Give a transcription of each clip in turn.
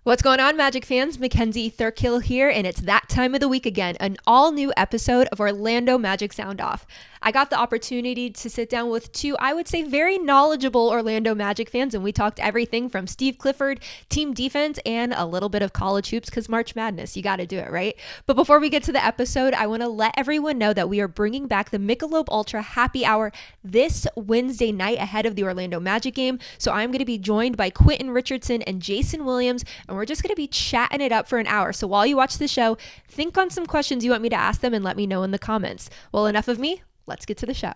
What's going on, Magic fans? Mackenzie Thurkill here, and it's that time of the week again, an all-new episode of Orlando Magic Soundoff. I got the opportunity to sit down with two, I would say, very knowledgeable Orlando Magic fans, and we talked everything from Steve Clifford, team defense, and a little bit of college hoops, because March Madness, you got to do it, right? But before we get to the episode, I want to let everyone know that we are bringing back the Michelob Ultra Happy Hour this Wednesday night ahead of the Orlando Magic game. So I'm going to be joined by Quentin Richardson and Jason Williams, and we're just going to be chatting it up for an hour. So while you watch the show, think on some questions you want me to ask them and let me know in the comments. Well, enough of me. Let's get to the show.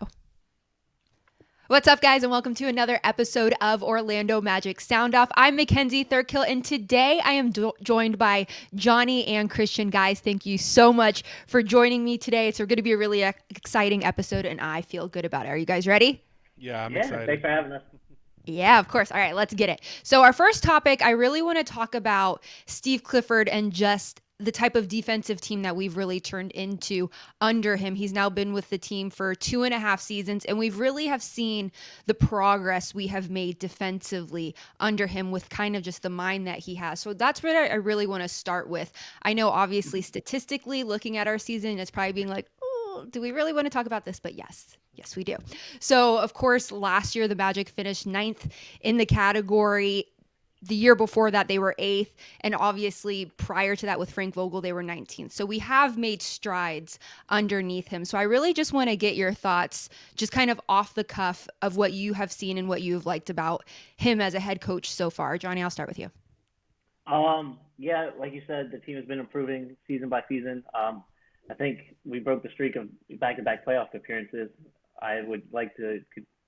What's up, guys, and welcome to another episode of Orlando Magic Sound Off. I'm Mackenzie Thurkill, and today I am joined by Johnny and Christian. Guys, thank you so much for joining me today. It's going to be a really exciting episode, and I feel good about it. Are you guys ready? Yeah, I'm Yeah, excited. thanks for having us. Yeah, of course. All right, let's get it. So our first topic, I really want to talk about Steve Clifford and just the type of defensive team that we've really turned into under him. He's now been with the team for 2.5 seasons, and we've really have seen the progress we have made defensively under him with kind of just the mind that he has. So that's what I really want to start with. I know obviously statistically looking at our season, it's probably being like, oh, do we really want to talk about this? But yes, we do. So, of course, last year the Magic finished 9th in the category. The year before that, they were 8th. And obviously, prior to that, with Frank Vogel, they were 19th. So we have made strides underneath him. So I really just want to get your thoughts, just kind of off the cuff, of what you have seen and what you've liked about him as a head coach so far. Johnny, I'll start with you. Yeah, like you said, the team has been improving season by season. I think we broke the streak of back-to-back playoff appearances. I would like to,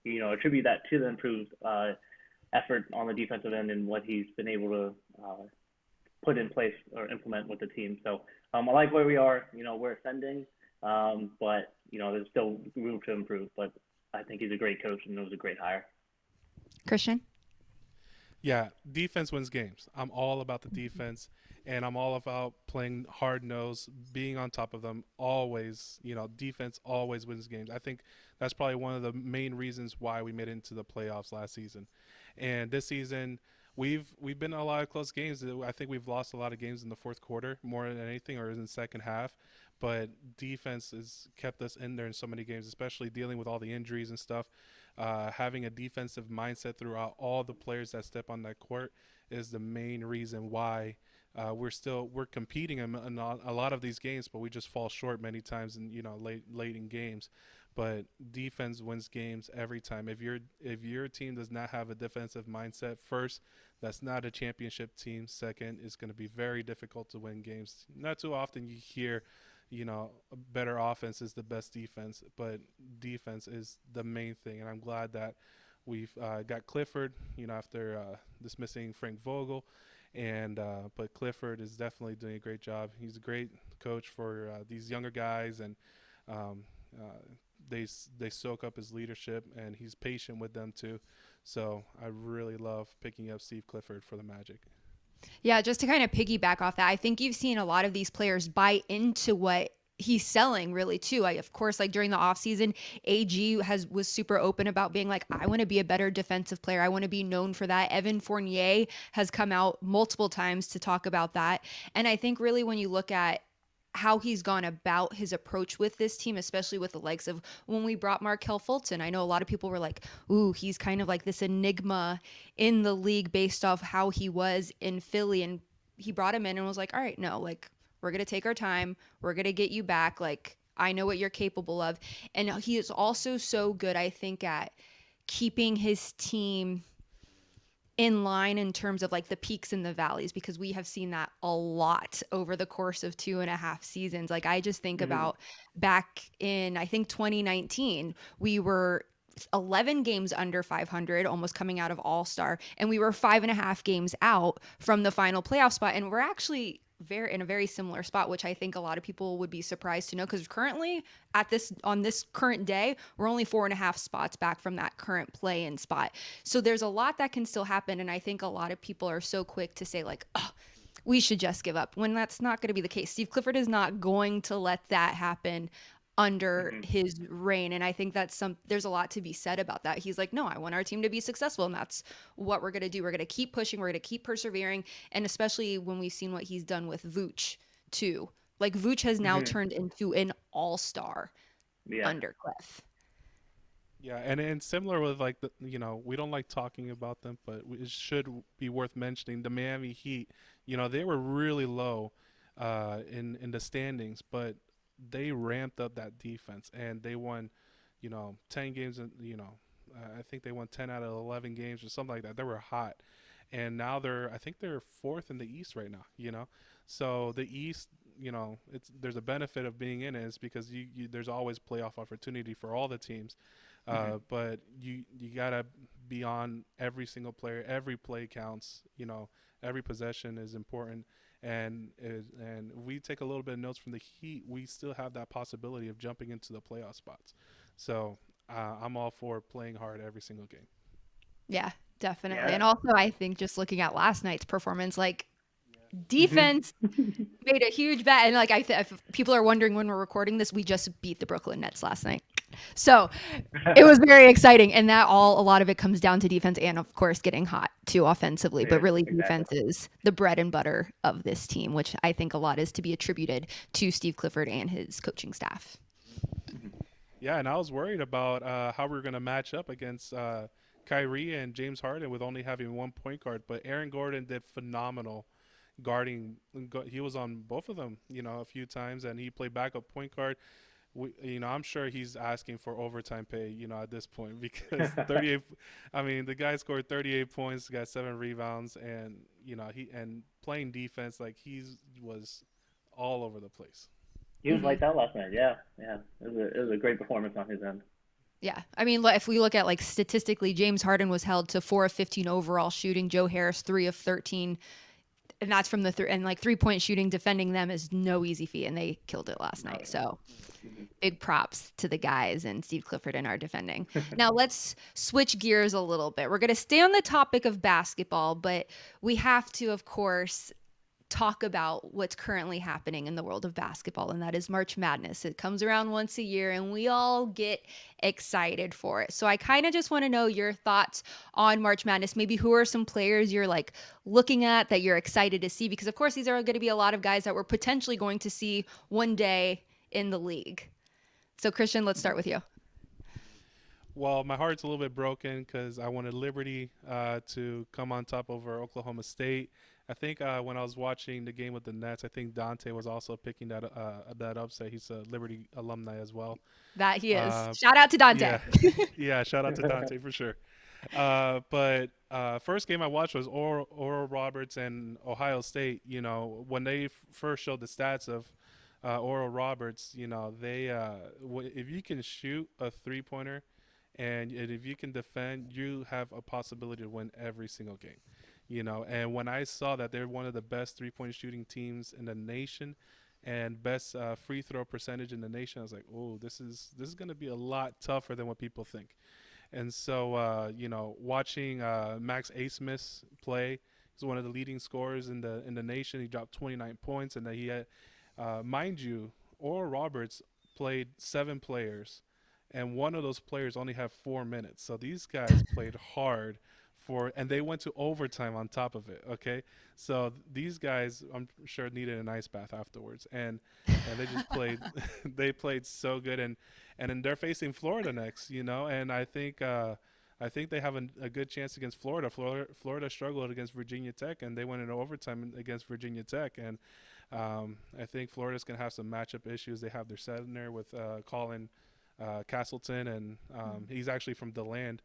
attribute that to the improved effort on the defensive end and what he's been able to put in place or implement with the team. So I like where we are. We're ascending, but there's still room to improve. But I think he's a great coach and it was a great hire. Christian? Yeah, defense wins games. I'm all about the defense, and I'm all about playing hard nose, being on top of them always. Defense always wins games. I think that's probably one of the main reasons why we made it into the playoffs last season. And this season, we've been in a lot of close games. I think we've lost a lot of games in the fourth quarter more than anything, or in the second half. But defense has kept us in there in so many games, especially dealing with all the injuries and stuff. Having a defensive mindset throughout all the players that step on that court is the main reason why we're competing in a lot of these games, but we just fall short many times in late in games. But defense wins games every time. If your team does not have a defensive mindset, first, that's not a championship team. Second, it's going to be very difficult to win games. Not too often you hear a better offense is the best defense, but defense is the main thing. And I'm glad that we've got Clifford, after dismissing Frank Vogel. And but Clifford is definitely doing a great job. He's a great coach for these younger guys, and um, they soak up his leadership, and he's patient with them too. So I really love picking up Steve Clifford for the Magic. Yeah, just to kind of piggyback off that, I think you've seen a lot of these players buy into what he's selling really too. Of course, like during the offseason, AG was super open about being like, I want to be a better defensive player. I want to be known for that. Evan Fournier has come out multiple times to talk about that. And I think really when you look at how he's gone about his approach with this team, especially with the likes of when we brought Markelle Fulton. I know a lot of people were like, ooh, he's kind of like this enigma in the league based off how he was in Philly. And he brought him in and was like, all right, no, like, we're going to take our time. We're going to get you back. Like, I know what you're capable of. And he is also so good, I think, at keeping his team in line in terms of like the peaks and the valleys, because we have seen that a lot over the course of 2.5 seasons. Like I just think Mm-hmm. about back in, I think 2019, we were 11 games under 500, almost coming out of All-Star, and we were 5.5 games out from the final playoff spot. And we're actually very in a very similar spot, which I think a lot of people would be surprised to know, because currently on this current day, we're only 4.5 spots back from that current play-in spot. So there's a lot that can still happen, and I think a lot of people are so quick to say like, oh, we should just give up, when that's not going to be the case. Steve Clifford is not going to let that happen under Mhm. his reign. And I think there's a lot to be said about that. He's like, no, I want our team to be successful. And that's what we're going to do. We're going to keep pushing. We're going to keep persevering. And especially when we've seen what he's done with Vooch too. Like Vooch has now Mhm. turned into an all-star Yeah. under Cliff. Yeah, and similar with like we don't like talking about them, but it should be worth mentioning the Miami Heat. They were really low in the standings, but they ramped up that defense and they won, 10 games and I think they won 10 out of 11 games or something like that. They were hot. And now I think they're fourth in the East right now. So the East, there's a benefit of being in it is because there's always playoff opportunity for all the teams. Mhm. But you gotta be on every single player. Every play counts. Every possession is important. And we take a little bit of notes from the Heat. We still have that possibility of jumping into the playoff spots. So I'm all for playing hard every single game. Yeah, definitely. Yeah. And also, I think just looking at last night's performance, like Mhm. defense made a huge bet. And like, if people are wondering when we're recording this, we just beat the Brooklyn Nets last night. So it was very exciting. And a lot of it comes down to defense and, of course, getting hot too offensively. But Yeah. really, Exactly. defense is the bread and butter of this team, which I think a lot is to be attributed to Steve Clifford and his coaching staff. Mhm. Yeah, and I was worried about how we were going to match up against Kyrie and James Harden with only having one point guard. But Aaron Gordon did phenomenal guarding. He was on both of them, a few times, and he played backup point guard. I'm sure he's asking for overtime pay, at this point because 38. I mean, the guy scored 38 points, got 7 rebounds, and he and playing defense like was all over the place. He was Hmm. lights out last night. Yeah. Yeah. It was a great performance on his end. Yeah. I mean, if we look at like statistically, James Harden was held to 4 of 15 overall shooting, Joe Harris 3 of 13. And that's from and like 3-point shooting, defending them is no easy feat. And they killed it last Not night. at all. So Mhm. big props to the guys and Steve Clifford in our defending. Now let's switch gears a little bit. We're going to stay on the topic of basketball, but we have to, of course, talk about what's currently happening in the world of basketball, and that is March Madness. It comes around once a year, and we all get excited for it. So I kind of just want to know your thoughts on March Madness. Maybe who are some players you're like looking at that you're excited to see? Because, of course, these are going to be a lot of guys that we're potentially going to see one day in the league. So, Christian, let's start with you. Well, my heart's a little bit broken because I wanted Liberty to come on top over Oklahoma State. I think when I was watching the game with the Nets, I think Dante was also picking that upset. He's a Liberty alumni as well. That he is. Uh, Shout out to Dante. yeah, yeah. Shout out to Dante for sure. But first game I watched was Oral Roberts and Ohio State. When they first showed the stats of Oral Roberts, they if you can shoot a 3-pointer and if you can defend, you have a possibility to win every single game. And when I saw that they're one of the best 3-point shooting teams in the nation and best free throw percentage in the nation, I was like, oh, this is going to be a lot tougher than what people think. And so, watching Max Asmus play, he's one of the leading scorers in the nation. He dropped 29 points, and that he had, mind you, Oral Roberts played 7 players, and one of those players only had 4 minutes. So these guys played hard and they went to overtime on top of it. Okay, so these guys, I'm sure, needed an ice bath afterwards, and they just played. They played so good, and then they're facing Florida next. And I think they have a good chance against Florida. Florida struggled against Virginia Tech, and they went into overtime against Virginia Tech. And I think Florida's going to have some matchup issues. They have their center with Colin Castleton, and he's actually from DeLand,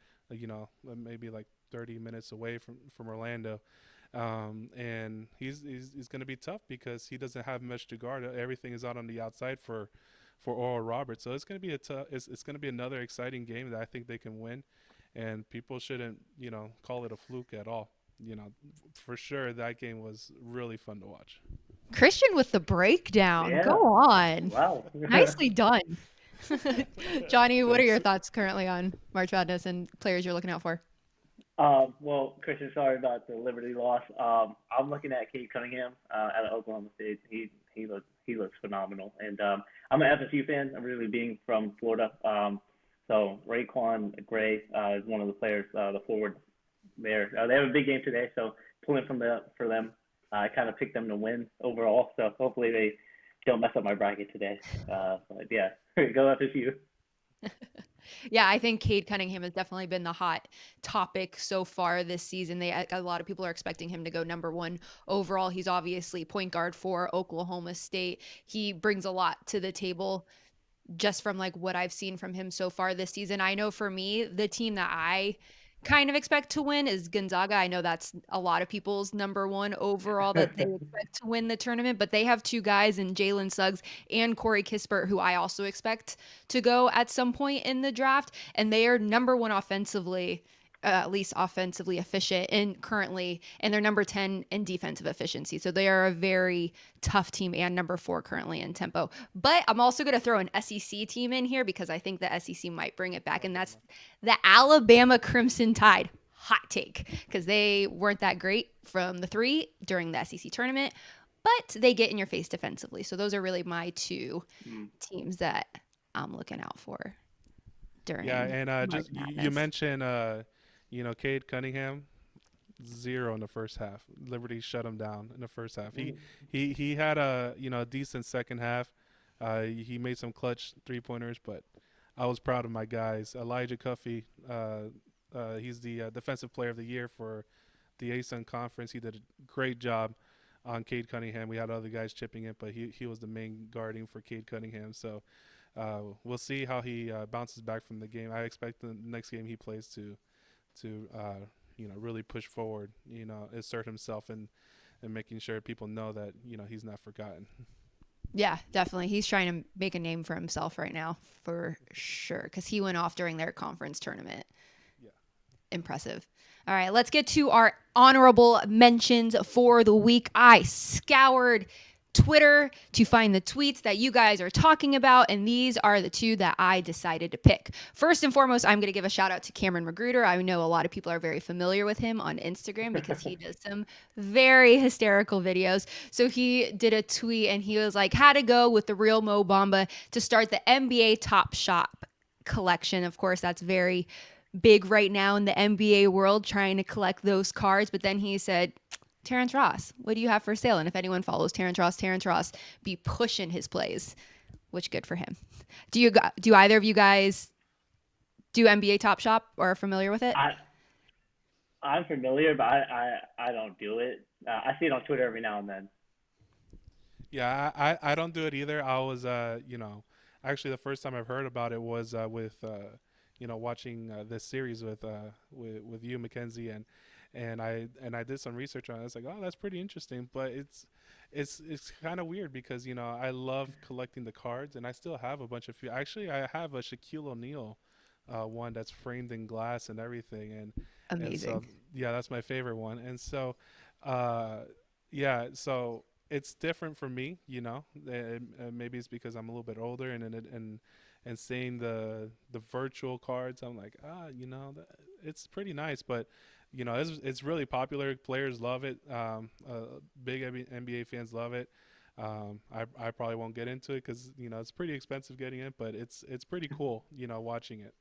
maybe like 30 minutes away from Orlando. And he's going to be tough because he doesn't have much to guard. Everything is out on the outside for Oral Roberts. So it's going to be it's going to be another exciting game that I think they can win, and people shouldn't call it a fluke at all. For sure that game was really fun to watch. Christian with the breakdown. Yeah. Go on. Wow. Nicely done. Johnny, what are your Thanks. thoughts currently on March Madness and players you're looking out for? Well, Christian, sorry about the Liberty loss. I'm looking at Cade Cunningham out of Oklahoma State. He looks phenomenal, and I'm an FSU fan. I'm really being from Florida. So Raekwon Gray is one of the players, the forward there. They have a big game today, so pulling for them. I kind of picked them to win overall, so hopefully they don't mess up my bracket today. But yeah, go FSU. Yeah, I think Cade Cunningham has definitely been the hot topic so far this season. A lot of people are expecting him to go number one overall. He's obviously point guard for Oklahoma State. He brings a lot to the table just from like what I've seen from him so far this season. I know for me, the team that I kind of expect to win is Gonzaga. I know that's a lot of people's number one overall that they expect to win the tournament, but they have two guys in Jalen Suggs and Corey Kispert, who I also expect to go at some point in the draft. And they are number one offensively, at least offensively efficient and currently, and they're number 10 in defensive efficiency. So they are a very tough team and number 4 currently in tempo. But I'm also going to throw an SEC team in here because I think the SEC might bring it back, and that's the Alabama Crimson Tide. Hot take, because they weren't that great from the 3 during the SEC tournament, but they get in your face defensively. So those are really my two teams that I'm looking out for during Yeah, and March just you Madness. mentioned Cade Cunningham, 0 in the first half. Liberty shut him down in the first half. He had a decent second half. He made some clutch 3-pointers, but I was proud of my guys. Elijah Cuffey, he's the defensive player of the year for the ASUN conference. He did a great job on Cade Cunningham. We had other guys chipping it, but he was the main guarding for Cade Cunningham. So we'll see how he bounces back from the game. I expect the next game he plays to really push forward, assert himself and making sure people know that he's not forgotten. Yeah, definitely. He's trying to make a name for himself right now, for sure, because he went off during their conference tournament. Yeah. Impressive. All right, let's get to our honorable mentions for the week. I scoured Twitter to find the tweets that you guys are talking about, and these are the 2 that I decided to pick. First and foremost, I'm going to give a shout out to Cameron Magruder. I know a lot of people are very familiar with him on Instagram because he does some very hysterical videos. So he did a tweet and he was like, how to go with the real Mo Bamba to start the NBA Top Shop collection. Of course, that's very big right now in the NBA world, trying to collect those cards. But then he said, Terrence Ross, what do you have for sale? And if anyone follows Terrence Ross be pushing his plays, which good for him. Do either of you guys do NBA Top Shop or are familiar with it? I'm familiar, but I don't do it. I see it on Twitter every now and then. Yeah, I don't do it either. I was actually the first time I've heard about it was with watching this series with you, Mackenzie, and I did some research on it. I was like, oh, that's pretty interesting, but it's kind of weird because I love collecting the cards, and I still have a bunch of few. Actually, I have a Shaquille O'Neal one that's framed in glass and everything, and so Amazing. yeah, that's my favorite one. And so yeah, so it's different for me, maybe it's because I'm a little bit older, and seeing the virtual cards, I'm like, it's pretty nice, but it's really popular. Players love it. Big NBA fans love it. I probably won't get into it because it's pretty expensive getting it, but it's pretty cool. Watching it.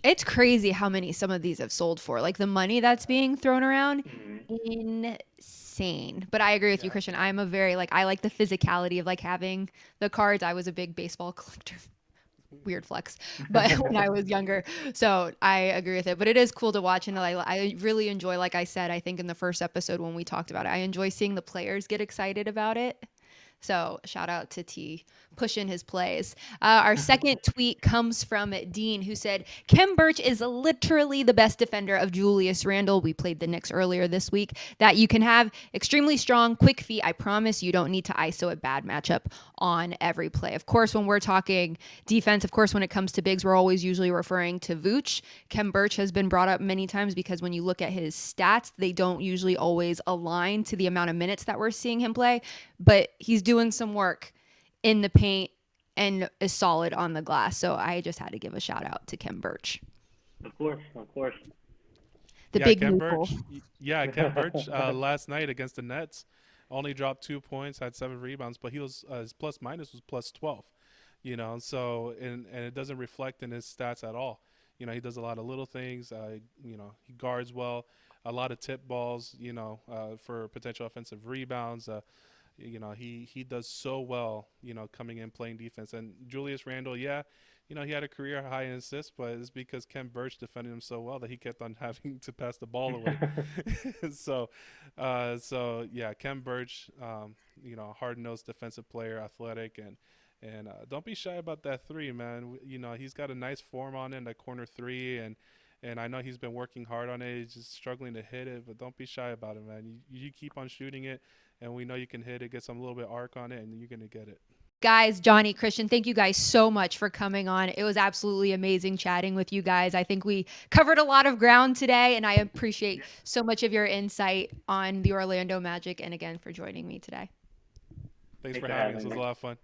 It's crazy how many some of these have sold for. Like the money that's being thrown around, insane. But I agree with you, Yeah. Christian. I'm a very I like the physicality of like having the cards. I was a big baseball collector. Weird flex, but when I was younger, so I agree with it. But it is cool to watch, and I really enjoy. Like I said, I think in the first episode when we talked about it, I enjoy seeing the players get excited about it. So shout out to T pushing his plays. Our second tweet comes from Dean, who said, Kem Birch is literally the best defender of Julius Randle. We played the Knicks earlier this week. That you can have extremely strong, quick feet. I promise you don't need to ISO a bad matchup on every play. Of course, when we're talking defense, of course, when it comes to bigs, we're always usually referring to Vooch. Kem Birch has been brought up many times because when you look at his stats, they don't usually always align to the amount of minutes that we're seeing him play. But he's doing some work in the paint and is solid on the glass. So I just had to give a shout out to Kem Birch. Of course, of course. The Yeah, big Ken maple. Birch. Ken Birch last night against the Nets only dropped 2 points, had 7 rebounds, but he was his plus minus was plus 12. So and it doesn't reflect in his stats at all. He does a lot of little things. He guards well, a lot of tip balls. For potential offensive rebounds. He does so well. Coming in playing defense. And Julius Randle, yeah. He had a career high in assists, but it's because Ken Birch defended him so well that he kept on having to pass the ball away. So yeah, Ken Birch, hard-nosed defensive player, athletic, and don't be shy about that three, man. He's got a nice form on it, that corner three, and I know he's been working hard on it. He's just struggling to hit it, but don't be shy about it, man. You keep on shooting it, and we know you can hit it, get some little bit arc on it, and you're gonna get it. Guys, Johnny, Christian, thank you guys so much for coming on. It was absolutely amazing chatting with you guys. I think we covered a lot of ground today, and I appreciate so much of your insight on the Orlando Magic, and again, for joining me today. Thanks for having us. It was a lot of fun.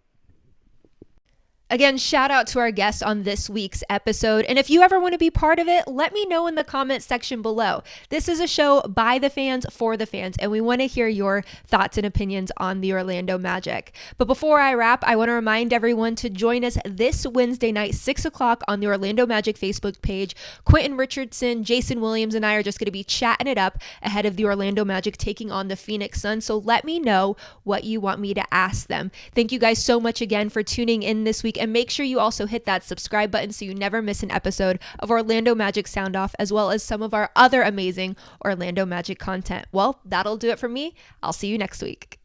Again, shout out to our guest on this week's episode. And if you ever want to be part of it, let me know in the comment section below. This is a show by the fans for the fans, and we want to hear your thoughts and opinions on the Orlando Magic. But before I wrap, I want to remind everyone to join us this Wednesday night, 6 o'clock on the Orlando Magic Facebook page. Quentin Richardson, Jason Williams, and I are just going to be chatting it up ahead of the Orlando Magic taking on the Phoenix Suns. So let me know what you want me to ask them. Thank you guys so much again for tuning in this week. And make sure you also hit that subscribe button so you never miss an episode of Orlando Magic Sound Off, as well as some of our other amazing Orlando Magic content. Well, that'll do it for me. I'll see you next week.